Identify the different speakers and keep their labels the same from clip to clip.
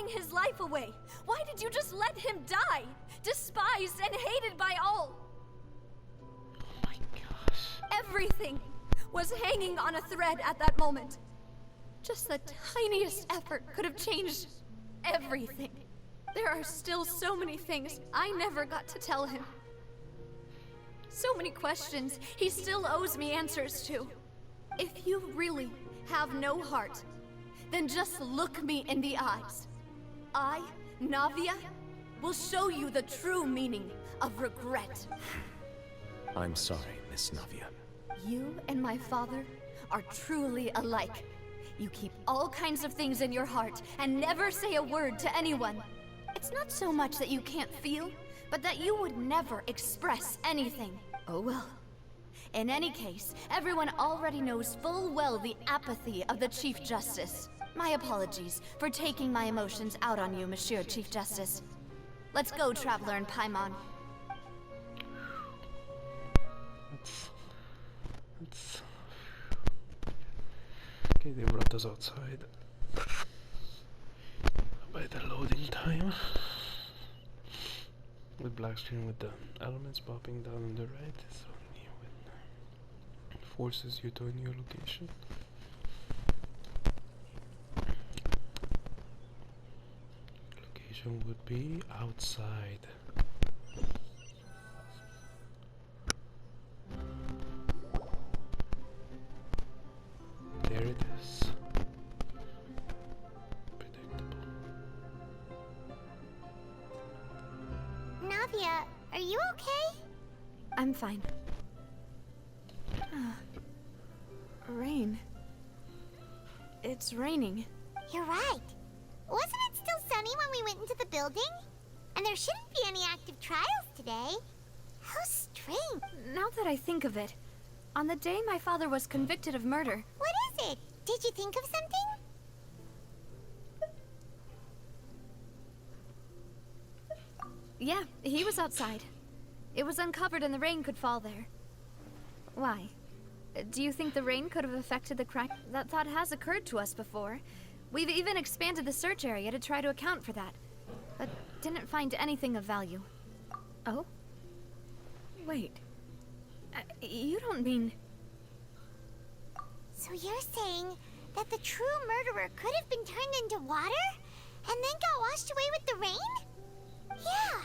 Speaker 1: throwing his life away? Why did you just let him die? Despised and hated by all.
Speaker 2: Oh my gosh.
Speaker 1: Everything was hanging on a thread at that moment. Just the tiniest effort could have changed everything. There are still so many things I never got to tell him. So many questions he still owes me answers to. If you really have no heart, then just look me in the eyes. I, Navia, will show you the true meaning of regret.
Speaker 3: I'm sorry, Miss Navia.
Speaker 1: You and my father are truly alike. You keep all kinds of things in your heart and never say a word to anyone. It's not so much that you can't feel, but that you would never express anything. Oh well. In any case, everyone already knows full well the apathy of the Chief Justice. My apologies for taking my emotions out on you, Monsieur Chief Justice. Let's go, Traveler and Paimon.
Speaker 2: That's... Okay, they brought us outside. By the loading time. The black screen with the elements popping down on the right is only when it forces you to a new location. Location would be outside. There it is. Predictable.
Speaker 4: Navia, are you okay?
Speaker 1: I'm fine. Rain. It's raining.
Speaker 4: You're right. Wasn't it still sunny when we went into the building? And there shouldn't be any active trials today. How strange.
Speaker 1: Now that I think of it, on the day my father was convicted of murder...
Speaker 4: What is it? Did you think of something?
Speaker 1: Yeah, he was outside. It was uncovered and the rain could fall there. Why? Do you think the rain could have affected the crack? That thought has occurred to us before. We've even expanded the search area to try to account for that, but didn't find anything of value. Oh? Wait. You don't mean...
Speaker 4: So you're saying that the true murderer could have been turned into water? And then got washed away with the rain? Yeah.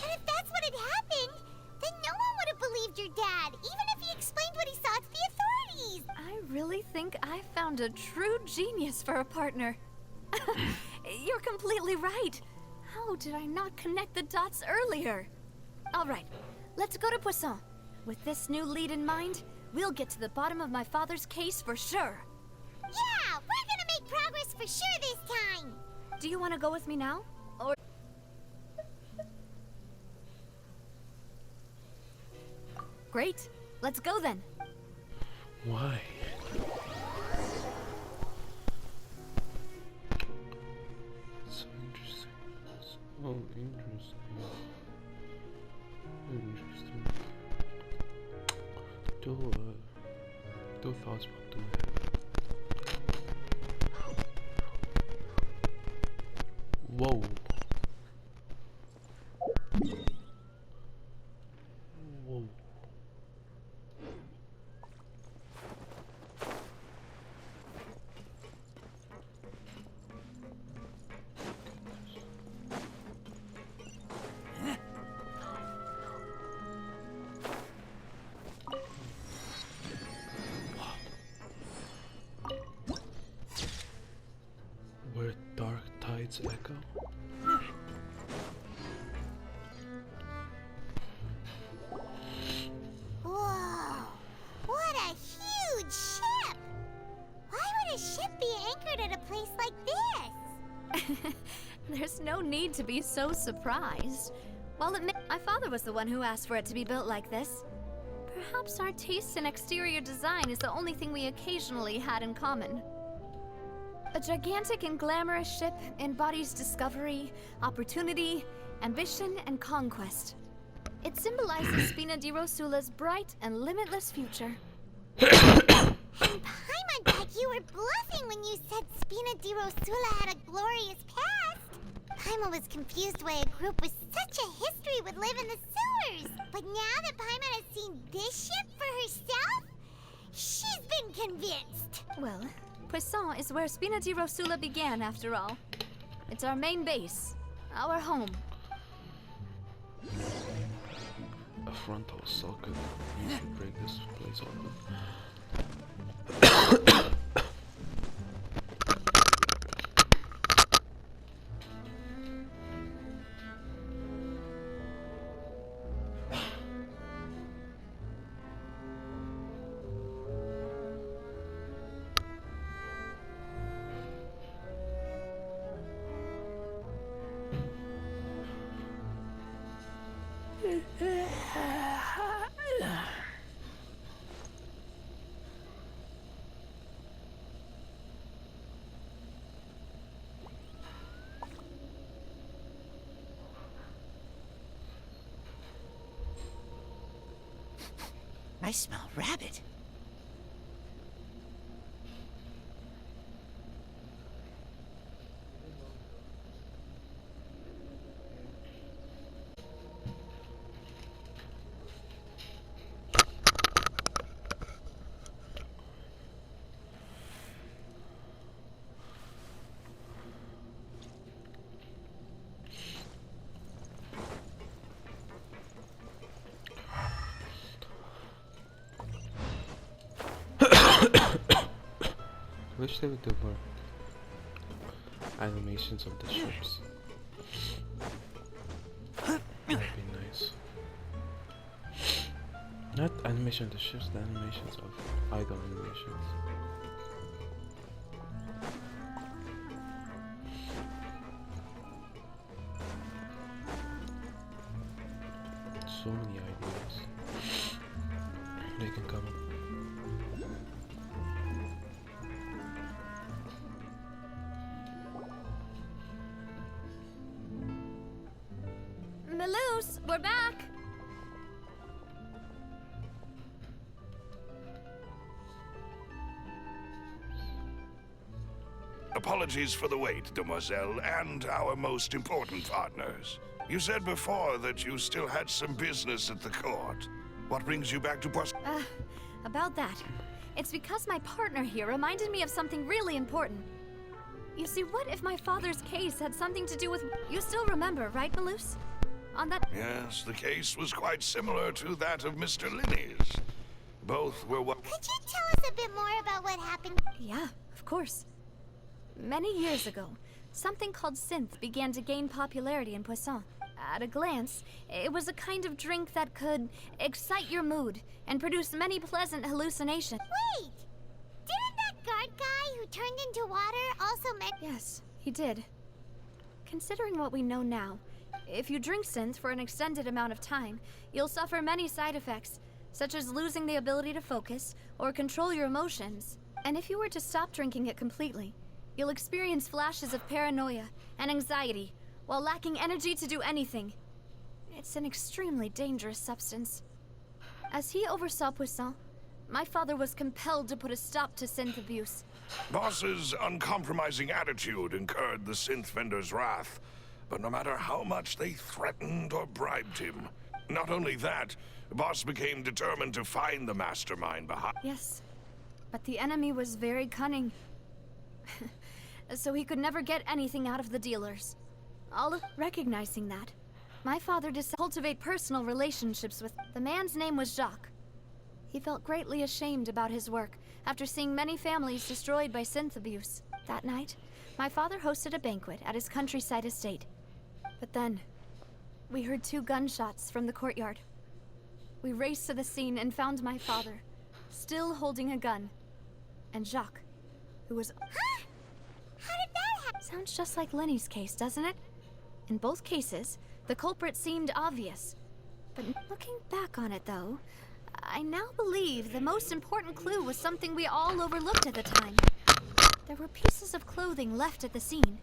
Speaker 4: And if that's what had happened, then no one would have believed your dad, even if he explained what he saw to the authorities.
Speaker 1: I really think I found a true genius for a partner. You're completely right. How did I not connect the dots earlier? All right, let's go to Poisson. With this new lead in mind, we'll get to the bottom of my father's case for sure.
Speaker 4: Yeah, we're gonna make progress for sure this time.
Speaker 1: Do you want to go with me now? Or... Great. Let's go then.
Speaker 2: Why? So interesting. So interesting. Interesting. Two thoughts popped to my head. Whoa. Whoa. Where dark tides echo.
Speaker 4: Whoa, what a huge ship! Why would a ship be anchored at a place like this?
Speaker 1: There's no need to be so surprised. While my father was the one who asked for it to be built like this. Perhaps our taste in exterior design is the only thing we occasionally had in common. A gigantic and glamorous ship embodies discovery, opportunity, ambition, and conquest. It symbolizes Spina di Rosula's bright and limitless future.
Speaker 4: And Paimon, you were bluffing when you said Spina di Rosula had a glorious past. Paimon was confused why a group with such a history would live in the sewers. But now that Paimon has seen this ship for herself, she's been convinced.
Speaker 1: Well, Poisson is where Spina di Rosula began, after all. It's our main base, our home.
Speaker 2: A frontal socket. You should break this place open.
Speaker 5: I smell rabbit.
Speaker 2: I wish they would do more animations of the ships. That'd be nice. Not animation of the ships, the animations of idle animations. So many ideas they can come up.
Speaker 1: Melus, we're back!
Speaker 6: Apologies for the wait, demoiselle, and our most important partners. You said before that you still had some business at the court. What brings you back to
Speaker 1: About that. It's because my partner here reminded me of something really important. You see, what if my father's case had something to do with... You still remember, right, Melus? On that...
Speaker 6: Yes, the case was quite similar to that of Mr. Linney's. Both were what...
Speaker 4: Could you tell us a bit more about what happened?
Speaker 1: Yeah, of course. Many years ago, something called synth began to gain popularity in Poisson. At a glance, it was a kind of drink that could excite your mood and produce many pleasant hallucinations.
Speaker 4: Wait! Didn't that guard guy who turned into water also
Speaker 1: Yes, he did. Considering what we know now, if you drink synth for an extended amount of time, you'll suffer many side effects, such as losing the ability to focus or control your emotions. And if you were to stop drinking it completely, you'll experience flashes of paranoia and anxiety while lacking energy to do anything. It's an extremely dangerous substance. As he oversaw Poisson, my father was compelled to put a stop to synth abuse.
Speaker 6: Boss's uncompromising attitude incurred the synth vendor's wrath, but no matter how much they threatened or bribed him, not only that, Boss became determined to find the mastermind behind...
Speaker 1: Yes, but the enemy was very cunning. So he could never get anything out of the dealers. All recognizing that, my father decided to cultivate personal relationships with... The man's name was Jacques. He felt greatly ashamed about his work after seeing many families destroyed by synth abuse. That night, my father hosted a banquet at his countryside estate. But then, we heard 2 gunshots from the courtyard. We raced to the scene and found my father, still holding a gun, and Jacques, who was...
Speaker 4: Huh? How did that happen?
Speaker 1: Sounds just like Lenny's case, doesn't it? In both cases, the culprit seemed obvious. But looking back on it, though, I now believe the most important clue was something we all overlooked at the time. There were pieces of clothing left at the scene.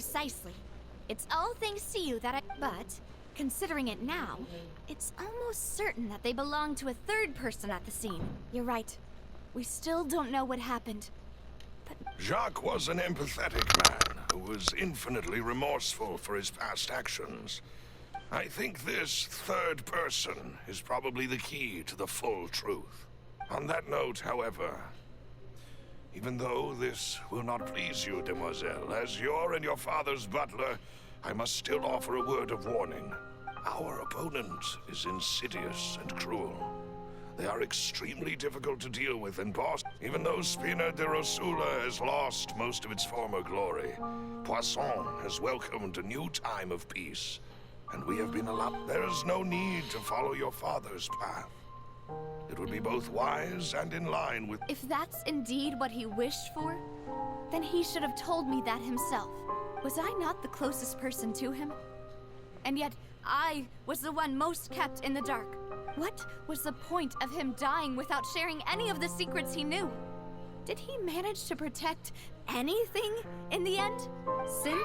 Speaker 1: Precisely. It's all thanks to you that I... But, considering it now, it's almost certain that they belong to a third person at the scene. You're right. We still don't know what happened.
Speaker 6: Jacques was an empathetic man who was infinitely remorseful for his past actions. I think this third person is probably the key to the full truth. On that note, however, even though this will not please you, demoiselle, as your and your father's butler, I must still offer a word of warning. Our opponent is insidious and cruel. They are extremely difficult to deal with, and boss, even though Spina de Rosula has lost most of its former glory, Poisson has welcomed a new time of peace, and we have been allowed. There is no need to follow your father's path. It would be both wise and in line with...
Speaker 1: If that's indeed what he wished for, then he should have told me that himself. Was I not the closest person to him? And yet, I was the one most kept in the dark. What was the point of him dying without sharing any of the secrets he knew? Did he manage to protect anything in the end? Synth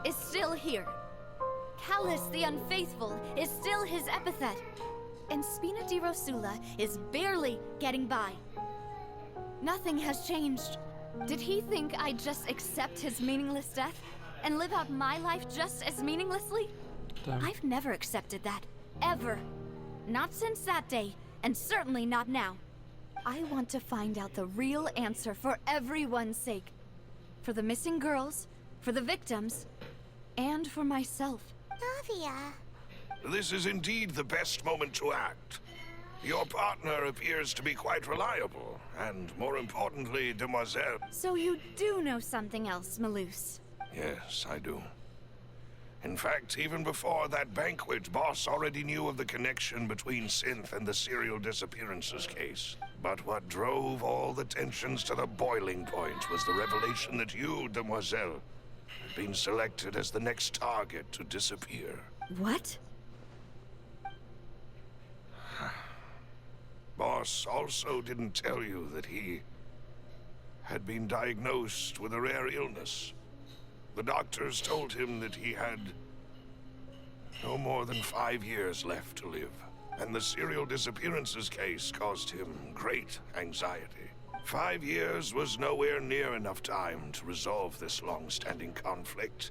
Speaker 1: is still here. Callus the Unfaithful is still his epithet. And Spina di Rosula is barely getting by. Nothing has changed. Did he think I'd just accept his meaningless death and live out my life just as meaninglessly?
Speaker 2: Damn.
Speaker 1: I've never accepted that. Ever. Not since that day, and certainly not now. I want to find out the real answer for everyone's sake. For the missing girls, for the victims, and for myself.
Speaker 4: Navia.
Speaker 6: This is indeed the best moment to act. Your partner appears to be quite reliable, and more importantly, demoiselle...
Speaker 1: So you do know something else, Malus?
Speaker 6: Yes, I do. In fact, even before that banquet, Boss already knew of the connection between Synth and the serial disappearances case. But what drove all the tensions to the boiling point was the revelation that you, demoiselle, had been selected as the next target to disappear.
Speaker 1: What?
Speaker 6: Boss also didn't tell you that he had been diagnosed with a rare illness. The doctors told him that he had no more than 5 years left to live, and the serial disappearances case caused him great anxiety. 5 years was nowhere near enough time to resolve this long-standing conflict,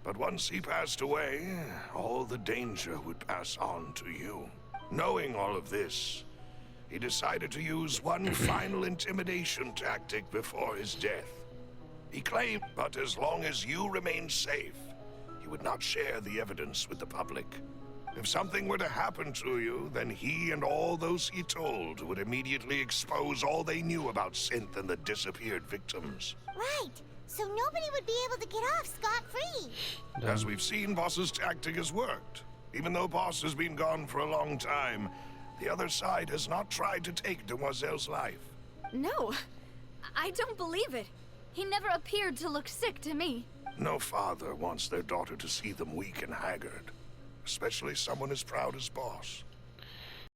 Speaker 6: but once he passed away, all the danger would pass on to you. Knowing all of this, he decided to use one final intimidation tactic before his death. He claimed, but as long as you remained safe, he would not share the evidence with the public. If something were to happen to you, then he and all those he told would immediately expose all they knew about Synth and the disappeared victims.
Speaker 4: Right. So nobody would be able to get off scot-free.
Speaker 6: As we've seen, Boss's tactic has worked. Even though Boss has been gone for a long time, the other side has not tried to take Demoiselle's life.
Speaker 1: No. I don't believe it. He never appeared to look sick to me.
Speaker 6: No father wants their daughter to see them weak and haggard, especially someone as proud as Boss.